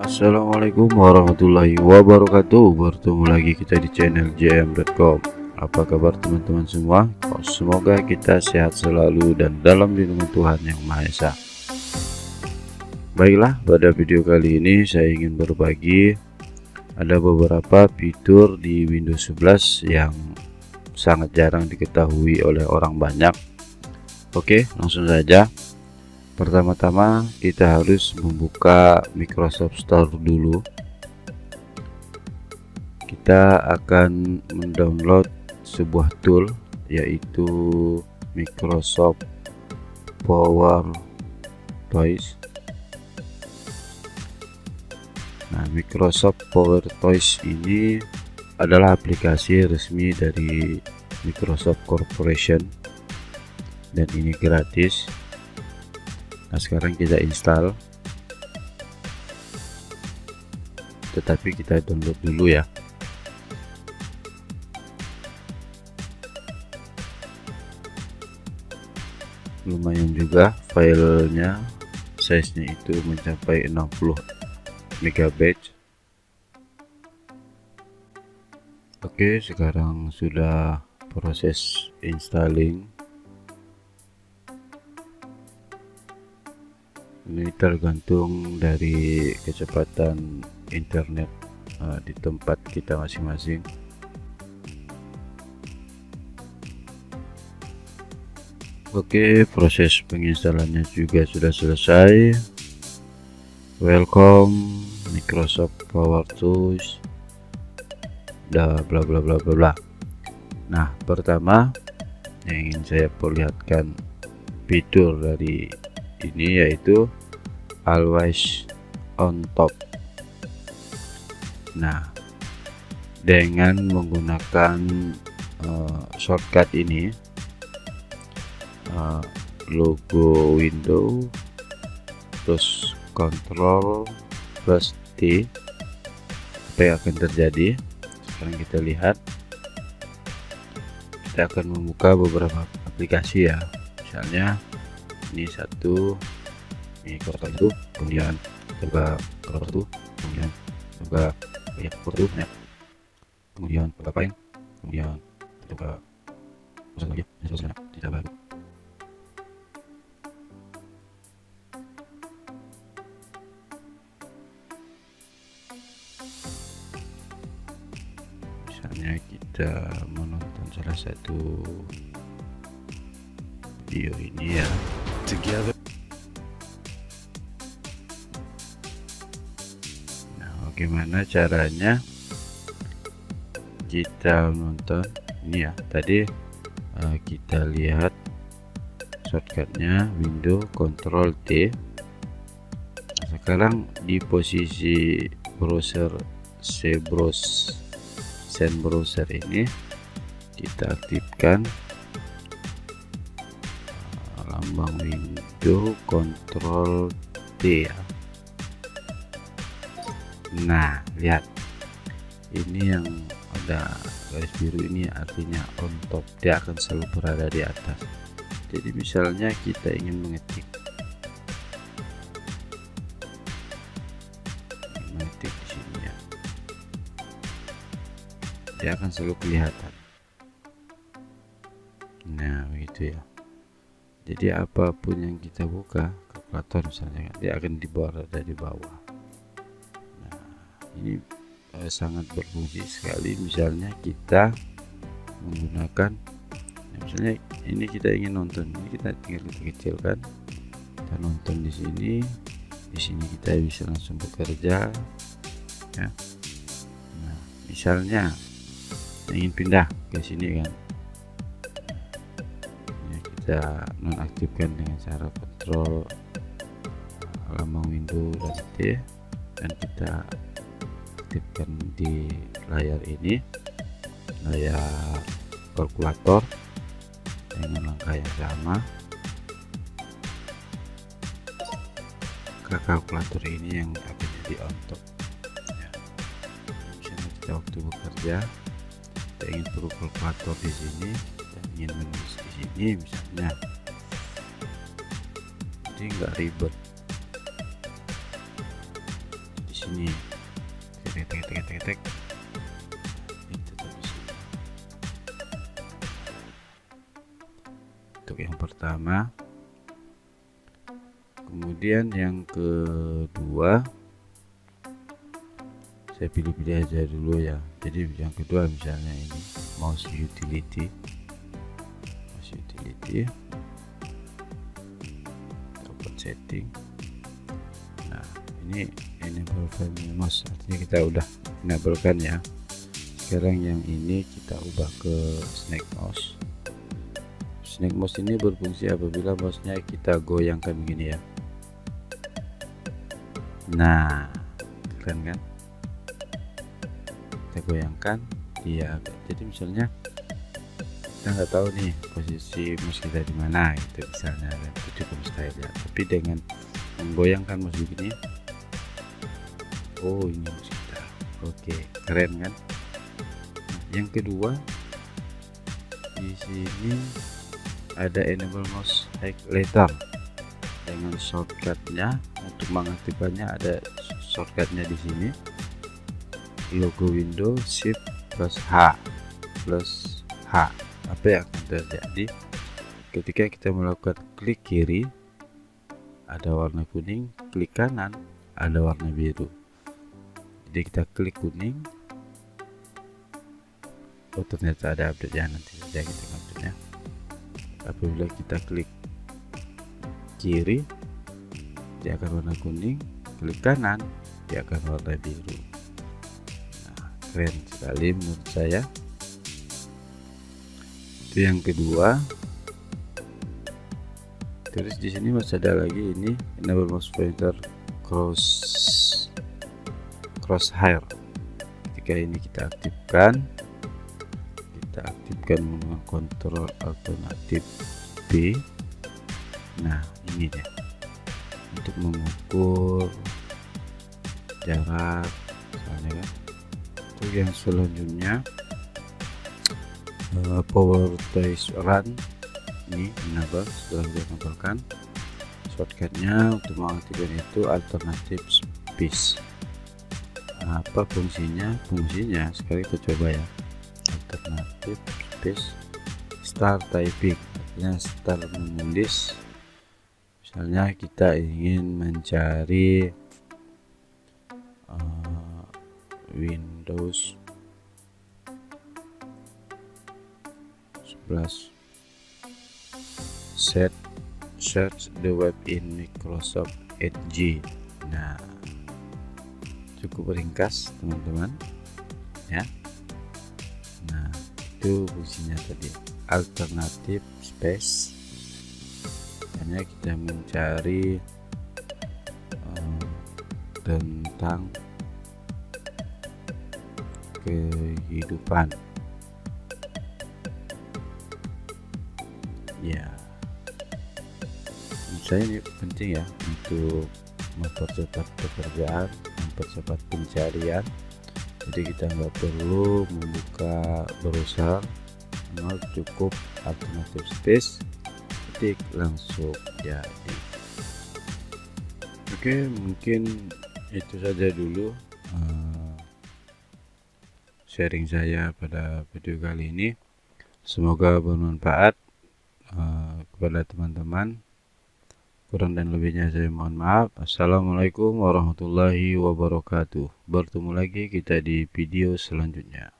Assalamualaikum warahmatullahi wabarakatuh. Bertemu lagi kita di channel jm.com. Apa kabar teman-teman semua? Semoga kita sehat selalu dan dalam lindungan Tuhan Yang Maha Esa. Baiklah, pada video kali ini saya ingin berbagi ada beberapa fitur di Windows 11 yang sangat jarang diketahui oleh orang banyak. Oke, langsung saja. Pertama-tama kita harus membuka Microsoft Store dulu. Kita akan mendownload sebuah tool yaitu Microsoft PowerToys. Nah, Microsoft PowerToys ini adalah aplikasi resmi dari Microsoft Corporation dan ini gratis. Nah, sekarang kita install, tetapi kita download dulu ya. Lumayan juga filenya, size-nya itu mencapai 60 MB. Oke, sekarang sudah proses installing. Ini tergantung dari kecepatan internet di tempat kita masing-masing. Oke, proses penginstalannya juga sudah selesai. Welcome Microsoft PowerToys, bla bla bla bla bla bla. Nah, pertama yang ingin saya perlihatkan fitur dari ini yaitu always on top. Nah, dengan menggunakan shortcut ini, logo window plus control plus T, apa yang akan terjadi? Sekarang kita lihat, kita akan membuka beberapa aplikasi ya. Misalnya ini satu, ini kotak itu, kemudian coba kotak itu, kemudian coba ya kotak ya, kemudian coba paint, kemudian coba pesan lagi, dan seterusnya tidak baru. Misalnya kita menonton salah satu video ini ya. Together. Nah, bagaimana caranya kita nonton ini ya? Tadi kita lihat shortcutnya window control T. Nah, sekarang di posisi browser send browser ini kita aktifkan lambang window control T ya. Nah, lihat ini yang ada garis biru ini artinya on top, dia akan selalu berada di atas. Jadi misalnya kita ingin mengetik di sini ya, dia akan selalu kelihatan. Nah, begitu ya. Jadi apapun yang kita buka, kalkulator misalnya, dia akan berada di bawah. Nah, ini sangat berfungsi sekali. Misalnya kita menggunakan, misalnya ini kita ingin nonton, ini kita tinggal kita kecilkan, kita nonton di sini kita bisa langsung bekerja ya. Nah, misalnya ingin pindah ke sini kan, kita nonaktifkan dengan cara kontrol lambang window dan T, dan kita aktifkan di layar ini, layar kalkulator dengan langkah yang sama. Kalkulator ini yang akan jadi on top ya. Misalnya kita waktu bekerja, kita ingin perlu kalkulator di sini, kita ingin menulis di sini misalnya, jadi nggak ribet. Di sini. Tek. Ini tetap di sini. Untuk yang pertama. Kemudian yang kedua, saya pilih-pilih aja dulu ya. Jadi yang kedua misalnya ini mouse utility, open setting. Nah ini enable family mouse, artinya kita udah enablekan ya. Sekarang yang ini kita ubah ke snake mouse. Snake mouse ini berfungsi apabila mouse-nya kita goyangkan begini ya. Nah keren kan, kita goyangkan dia. Jadi misalnya kita nggak tahu nih posisi mouse kita di mana gitu misalnya, itu cukup mustahil ya. Tapi dengan menggoyangkan mouse begini, oh ini mouse kita, oke keren kan. Nah, yang kedua di sini ada enable mouse later dengan shortcutnya. Untuk mengaktifkannya ada shortcutnya di sini, logo window shift plus H. Apa yang akan terjadi ketika kita melakukan klik kiri ada warna kuning, klik kanan ada warna biru. Jadi kita klik kuning, oh ternyata ada update ya, nanti saja kita update-nya. Apabila kita klik kiri dia akan warna kuning, klik kanan dia akan warna biru. Nah, keren sekali menurut saya. Itu yang kedua. Terus di sini masih ada lagi ini enable mouse pointer crosshair. Ketika ini kita aktifkan menggunakan kontrol alternatif B. Nah ini deh, untuk mengukur jarak misalnya kan. Untuk yang selanjutnya power twice run ini enable, setelah kita enablekan shortcutnya untuk mengaktifkan itu alternatif space. Apa fungsinya? Sekarang kita coba ya, alternatif space start typing, artinya start menulis. Misalnya kita ingin mencari Windows 11, search the web in Microsoft Edge. Nah cukup ringkas teman-teman ya. Nah itu fungsinya tadi, alternatif space. Hanya kita mencari tentang kehidupan ya. Menurut saya ini penting ya untuk mempercepat pekerjaan, mempercepat pencarian. Jadi kita nggak perlu membuka browser, cukup alternatif space, ketik langsung jadi. Oke, mungkin itu saja dulu sharing saya pada video kali ini. Semoga bermanfaat kepada teman-teman. Kurang dan lebihnya saya mohon maaf. Assalamualaikum warahmatullahi wabarakatuh. Bertemu lagi kita di video selanjutnya.